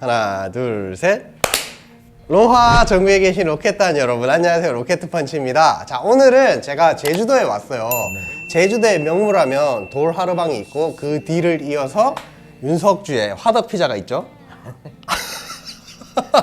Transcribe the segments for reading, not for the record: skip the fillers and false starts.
하나, 둘, 셋. 로하 전국에 계신 로켓단 여러분, 안녕하세요. 로켓펀치입니다. 자, 오늘은 제가 제주도에 왔어요. 제주도의 명물하면 돌하르방이 있고 그 뒤를 이어서 윤석주의 화덕피자가 있죠.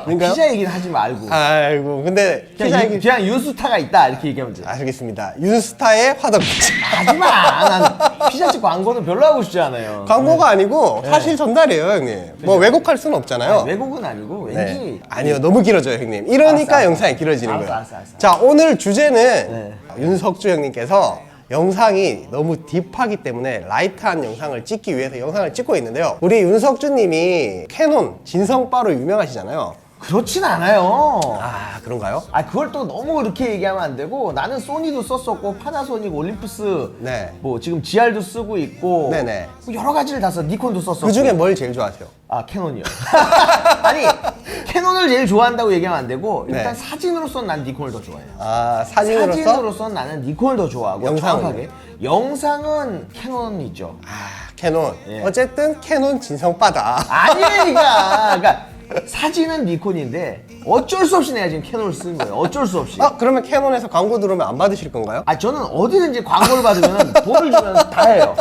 피자 얘기는 하지 말고 아이고, 근데 그냥 윤스타가 있다 이렇게 얘기하면 돼. 알겠습니다. 윤스타의 화덕피자. 하지마. 난 피자집 광고는 별로 하고 싶지 않아요. 광고가 아니고 사실 전달이에요, 형님. 뭐 왜곡할 수는 없잖아요. 아니, 외국은 아니고 왠지 네. 아니요, 너무 길어져요, 형님. 이러니까 알았어, 영상이 길어지는 거예요. 알았어. 자, 오늘 주제는 윤석주 형님께서 영상이 너무 딥하기 때문에 라이트한 영상을 찍기 위해서 영상을 찍고 있는데요. 우리 윤석주 님이 캐논 진성바로 유명하시잖아요. 그렇진 않아요. 아, 그런가요? 그걸 또 너무 그렇게 얘기하면 안 되고, 나는 소니도 썼었고 파나소닉, 올림푸스, 네. 뭐 지금 GR도 쓰고 있고, 네네. 뭐 여러 가지를 다 써. 니콘도 썼었고. 그 중에 뭘 제일 좋아하세요? 캐논이요. 아니, 캐논을 제일 좋아한다고 얘기하면 안 되고, 일단 네. 사진으로선 난 니콘을 더 좋아해요. 아, 사진으로서? 사진으로선 나는 니콘을 더 좋아하고, 영상은? 정확하게 영상은 캐논이죠. 아, 캐논. 예. 어쨌든 캐논 진성바다. 그러니까 사진은 니콘인데 어쩔 수 없이 내가 지금 캐논을 쓰는 거예요. 어쩔 수 없이. 그러면 캐논에서 광고 들어오면 안 받으실 건가요? 저는 어디든지 광고를 받으면 돈을 주면 다 해요.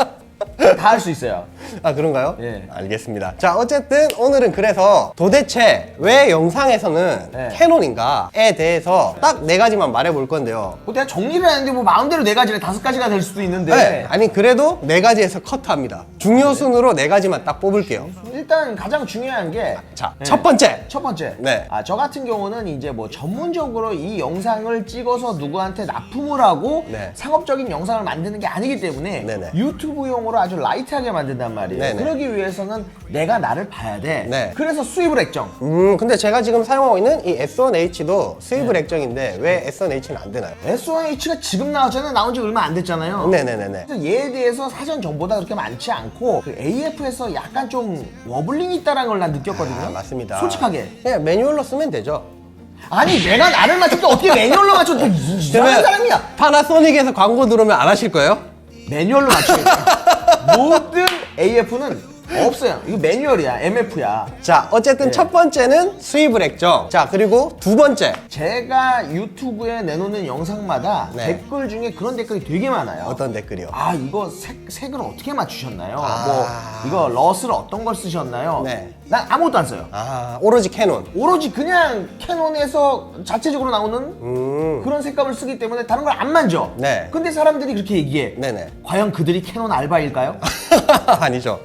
다 할 수 있어요. 아, 그런가요? 예. 알겠습니다. 자, 어쨌든 오늘은 그래서 도대체 왜 영상에서는 네. 캐논인가에 대해서 딱 네 가지만 말해볼 건데요. 뭐 내가 정리를 했는데 뭐 마음대로 네 가지를 5가지가 될 수도 있는데 네. 아니, 그래도 네 가지에서 커트합니다. 중요 순으로 네 가지만 딱 뽑을게요. 일단 가장 중요한 게 자, 네. 첫 번째. 첫 번째. 네. 저 같은 경우는 이제 뭐 전문적으로 이 영상을 찍어서 누구한테 납품을 하고 네. 상업적인 영상을 만드는 게 아니기 때문에 네네. 유튜브용으로 아주 라이트하게 만든단 말이에요. 네네. 그러기 위해서는 내가 나를 봐야 돼. 네. 그래서 수입을 액정. 근데 제가 지금 사용하고 있는 이 S1H도 수입을 액정인데 왜 S1H는 안 되나요? S1H가 지금 나왔잖아요. 나온 지 얼마 안 됐잖아요. 네네네네. 그래서 얘에 대해서 사전 정보가 그렇게 많지 않고 그 AF에서 약간 좀 워블링이 있다는 걸 난 느꼈거든요. 맞습니다. 솔직하게. 그냥 매뉴얼로 쓰면 되죠. 아니 내가 나를 맞출 때 어떻게 매뉴얼로 맞춰? 또 이상한 사람이야. 파나소닉에서 광고 들어오면 안 하실 거예요? 매뉴얼로 맞추겠다. 모든 AF는 없어요. 이거 매뉴얼이야. MF야. 자, 어쨌든 네. 첫 번째는 수입을 액정. 자, 그리고 두 번째. 제가 유튜브에 내놓는 영상마다 네. 댓글 중에 그런 댓글이 되게 많아요. 어떤 댓글이요? 이거 색을 어떻게 맞추셨나요? 아. 뭐 이거 럿을 어떤 걸 쓰셨나요? 네. 난 아무것도 안 써요. 오로지 캐논. 오로지 그냥 캐논에서 자체적으로 나오는 그런 색감을 쓰기 때문에 다른 걸 안 만져. 네. 근데 사람들이 그렇게 얘기해. 네네. 과연 그들이 캐논 알바일까요? 아니죠.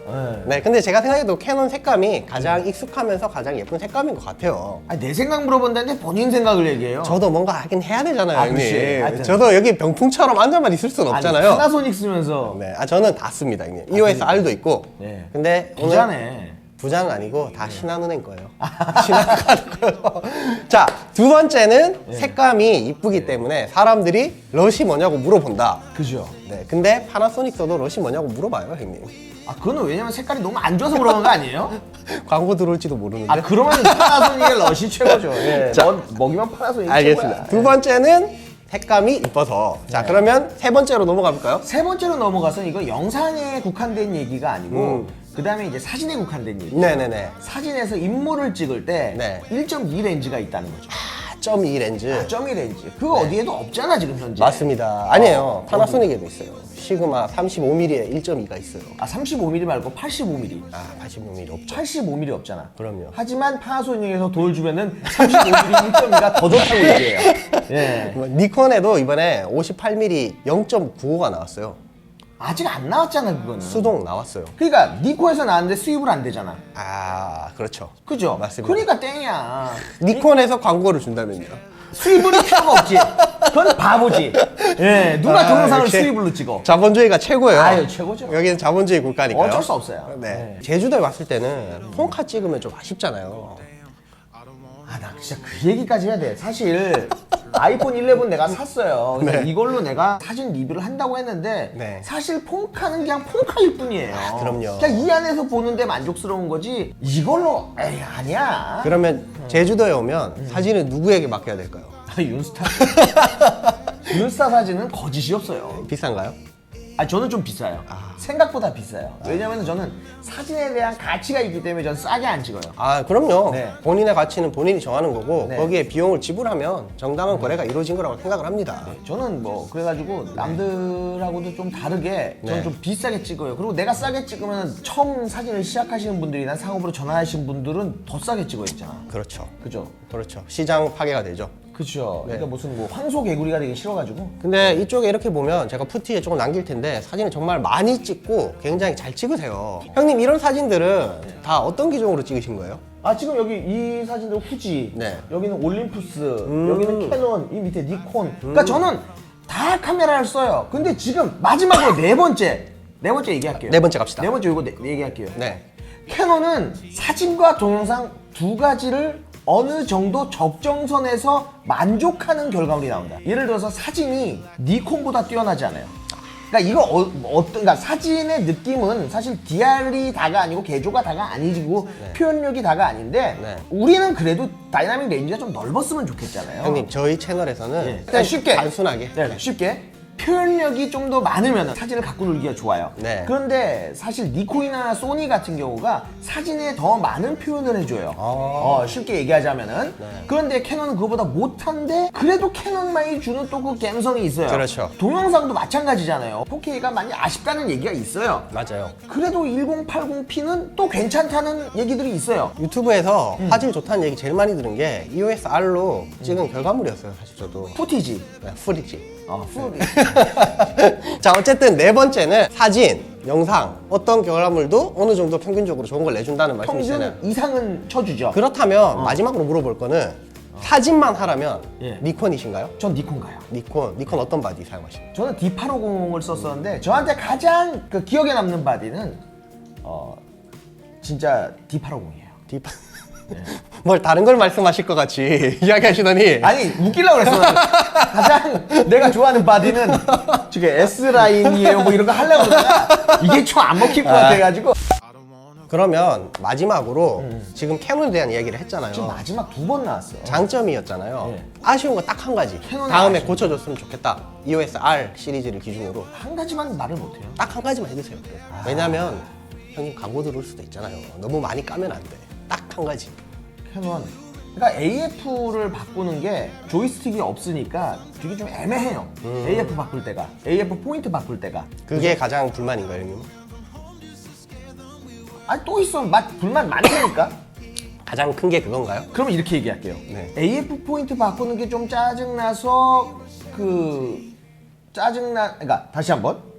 네, 근데 제가 생각해도 캐논 색감이 가장 익숙하면서 가장 예쁜 색감인 것 같아요. 내 생각 물어본다는데 본인 생각을 얘기해요. 저도 뭔가 하긴 해야 되잖아요, 형님. 그치. 하여튼. 저도 여기 병풍처럼 앉아만 있을 순 없잖아요. 파나소닉 쓰면서 네, 저는 다 씁니다, 형님. EOS R도 있고. 네. 근데 오늘 부자네. 부자는 아니고 다 신한은행 거예요. 신한카드 거예요. 자, 두 번째는 색감이 이쁘기 때문에 사람들이 럿이 뭐냐고 물어본다. 그죠? 네, 근데 파나소닉 써도 럿이 뭐냐고 물어봐요, 형님. 그거는 왜냐면 색깔이 너무 안 좋아서 그러는 거 아니에요? 광고 들어올지도 모르는데. 그러면 파나소닉의 럿이 최고죠. 예. 자, 먹이면 파나소닉이 알겠습니다. 최고야. 두 번째는 색감이 이뻐서. 자, 그러면 세 번째로 넘어가 볼까요? 세 번째로 넘어가서 이거 영상에 국한된 얘기가 아니고 그 다음에 이제 사진에 국한된 얘기. 네네네. 사진에서 인물을 찍을 때 네. 1.2 렌즈가 있다는 거죠. 0.2 렌즈. 1.2 렌즈. 그거 어디에도 없잖아 지금 현재. 맞습니다. 아니에요. 파나소닉에도 있어요. 시그마 35mm에 1.2가 있어요. 35mm 말고 85mm. 85mm 없죠. 85mm 없잖아. 그럼요. 하지만 파나소닉에서 돈을 주면은 35mm 1.2가 더 좋다고 얘기해요. 예. 니콘에도 이번에 58mm 0.95가 나왔어요. 아직 안 나왔잖아 그거는. 수동 나왔어요. 그러니까 니콘에서 나왔는데 수입을 안 되잖아. 그렇죠. 그죠? 맞습니다. 그러니까 땡이야. 니콘에서 광고를 준다면요. 수입을 필요가 없지. 그건 바보지. 예, 누가 동영상을 역시 수입으로 찍어? 자본주의가 최고예요. 최고죠. 여기는 자본주의 국가니까요. 어쩔 수 없어요. 네. 제주도에 왔을 때는 폰카 찍으면 좀 아쉽잖아요. 나 진짜 그 얘기까지 해야 돼. 사실 아이폰 11 내가 샀어요. 그래서 네. 이걸로 내가 사진 리뷰를 한다고 했는데 네. 사실 폰카는 그냥 폰카일 뿐이에요. 그럼요. 그냥 이 안에서 보는데 만족스러운 거지 이걸로 에이 아니야. 그러면 제주도에 오면 사진은 누구에게 맡겨야 될까요? 윤스타. 윤스타 사진은 거짓이 없어요. 비싼가요? 저는 좀 비싸요. 생각보다 비싸요. 왜냐면 저는 사진에 대한 가치가 있기 때문에 저는 싸게 안 찍어요. 그럼요. 네. 본인의 가치는 본인이 정하는 거고 네. 거기에 비용을 지불하면 정당한 거래가 이루어진 거라고 생각을 합니다. 저는 뭐 그래가지고 남들하고도 좀 다르게 저는 네. 좀 비싸게 찍어요. 그리고 내가 싸게 찍으면 처음 사진을 시작하시는 분들이나 상업으로 전환하신 분들은 더 싸게 찍어야 되잖아. 그렇죠. 그죠? 그렇죠. 시장 파괴가 되죠. 그쵸. 네. 그러니까 무슨 뭐 황소개구리가 되기 싫어가지고. 근데 이쪽에 이렇게 보면 제가 푸티에 조금 남길 텐데 사진을 정말 많이 찍고 굉장히 잘 찍으세요. 형님 이런 사진들은 다 어떤 기종으로 찍으신 거예요? 지금 여기 이 사진들 후지, 네. 여기는 올림푸스, 여기는 캐논, 이 밑에 니콘. 그러니까 저는 다 카메라를 써요. 근데 지금 마지막으로 네 번째 얘기할게요. 네 번째 갑시다. 네 번째 이거 얘기할게요. 네. 캐논은 사진과 동영상 두 가지를 어느 정도 적정선에서 만족하는 결과물이 나온다. 예를 들어서 사진이 니콘보다 뛰어나지 않아요. 그러니까 이거 그러니까 사진의 느낌은 사실 DR이 다가 아니고 개조가 다가 아니고 표현력이 다가 아닌데 네. 우리는 그래도 다이나믹 레인지가 좀 넓었으면 좋겠잖아요. 형님 저희 채널에서는 일단 쉽게 단순하게 쉽게 표현력이 좀 더 많으면 사진을 갖고 놀기가 좋아요. 네. 그런데 사실 니콘이나 소니 같은 경우가 사진에 더 많은 표현을 해줘요. 쉽게 얘기하자면은. 네. 그런데 캐논은 그거보다 못한데 그래도 캐논만이 주는 또 그 감성이 있어요. 그렇죠. 동영상도 마찬가지잖아요. 4K가 많이 아쉽다는 얘기가 있어요. 맞아요. 그래도 1080p는 또 괜찮다는 얘기들이 있어요. 유튜브에서 화질 좋다는 얘기 제일 많이 들은 게 EOS R로 찍은 결과물이었어요. 사실 저도. 푸티지. 네, 풀이지. 풀이. 자 어쨌든 네 번째는 사진, 영상 어떤 결과물도 어느 정도 평균적으로 좋은 걸 내준다는 말씀이시잖아요. 평균 이상은 쳐주죠. 그렇다면 마지막으로 물어볼 거는 사진만 하라면 예. 니콘이신가요? 전 니콘 가요. 니콘 어떤 바디 사용하시나요? 저는 D850을 썼었는데 저한테 가장 그 기억에 남는 바디는 진짜 D850이에요. 뒷바... 뭘 다른 걸 말씀하실 것 같이 이야기하시더니 아니 웃기려고 그랬어. 나는. 가장 내가 좋아하는 바디는 지금 S라인이에요 뭐 이런 거 하려고 그러다가 이게 좀 안 먹힐 것 같아가지고 그러면 마지막으로 지금 캐논에 대한 이야기를 했잖아요. 지금 마지막 두 번 나왔어. 장점이었잖아요. 예. 아쉬운 거 딱 한 가지. 캐논의 다음에 아쉬움. 고쳐줬으면 좋겠다. EOS R 시리즈를 기준으로 한 가지만 말을 못해요. 딱 한 가지만 해주세요. 왜냐면 형님 광고 들어올 수도 있잖아요. 너무 많이 까면 안 돼. 딱 한 가지. 캐논. 그러니까 AF를 바꾸는 게 조이스틱이 없으니까 되게 좀 애매해요. AF 바꿀 때가. AF 포인트 바꿀 때가. 그게 가장 불만인가요, 형님? 또 있어. 불만 많으니까. 가장 큰 게 그건가요? 그러면 이렇게 얘기할게요. 네. AF 포인트 바꾸는 게 좀 짜증나서 그러니까 다시 한번.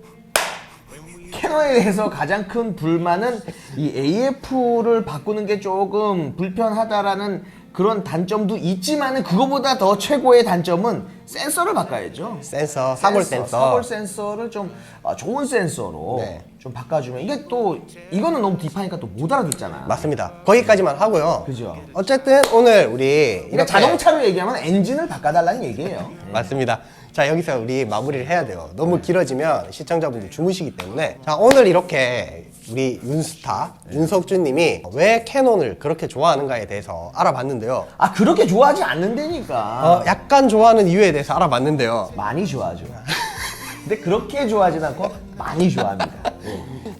캐논에 대해서 가장 큰 불만은 이 AF를 바꾸는 게 조금 불편하다라는 그런 단점도 있지만은 그거보다 더 최고의 단점은 센서를 바꿔야죠. 센서, 사골 센서. 사골 센서를 좀 좋은 센서로 네. 좀 바꿔주면 이게 또 이거는 너무 딥하니까 또 못 알아듣잖아. 맞습니다. 거기까지만 하고요. 그죠. 어쨌든 오늘 우리 그러니까 자동차로 얘기하면 엔진을 바꿔달라는 얘기예요. 맞습니다. 자 여기서 우리 마무리를 해야 돼요. 너무 길어지면 시청자분들 주무시기 때문에 자 오늘 이렇게 우리 윤스타 윤석준 님이 왜 캐논을 그렇게 좋아하는가에 대해서 알아봤는데요. 그렇게 좋아하지 않는다니까. 약간 좋아하는 이유에 대해서 알아봤는데요. 많이 좋아하죠. 근데 그렇게 좋아하진 않고 많이 좋아합니다.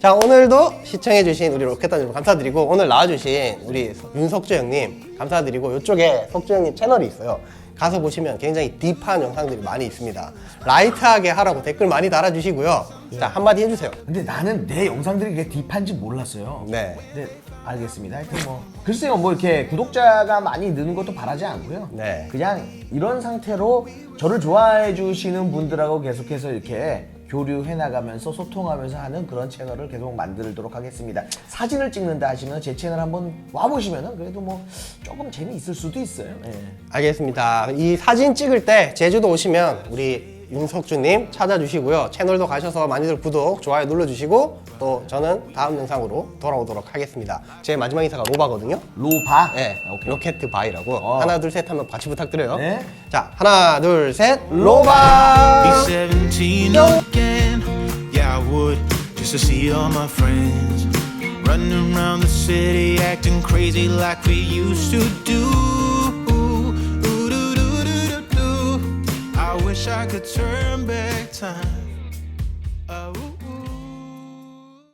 자 오늘도 시청해주신 우리 로켓단 여러분 감사드리고 오늘 나와주신 우리 윤석주 형님 감사드리고 이쪽에 석주 형님 채널이 있어요. 가서 보시면 굉장히 딥한 영상들이 많이 있습니다. 라이트하게 하라고 댓글 많이 달아주시고요. 자 한마디 해주세요. 근데 나는 내 영상들이 그렇게 딥한지 몰랐어요. 네. 네, 알겠습니다. 하여튼 뭐 글쎄요, 뭐 이렇게 구독자가 많이 느는 것도 바라지 않고요. 네. 그냥 이런 상태로 저를 좋아해 주시는 분들하고 계속해서 이렇게 교류해 나가면서 소통하면서 하는 그런 채널을 계속 만들도록 하겠습니다. 사진을 찍는다 하시면 제 채널 한번 와보시면은 그래도 뭐 조금 재미있을 수도 있어요. 예. 알겠습니다. 이 사진 찍을 때 제주도 오시면 우리 윤석주님 찾아주시고요. 채널도 가셔서 많이들 구독, 좋아요 눌러주시고 또 저는 다음 영상으로 돌아오도록 하겠습니다. 제 마지막 인사가 로바거든요. 로바? 네, 오케이. 로켓 바이라고 하나 둘 셋 하면 같이 부탁드려요. 네. 자 하나 둘 셋 로바. Be 17 again. Yeah, I would just to see all my friends running around the city acting crazy like we used to do. I wish I could turn back time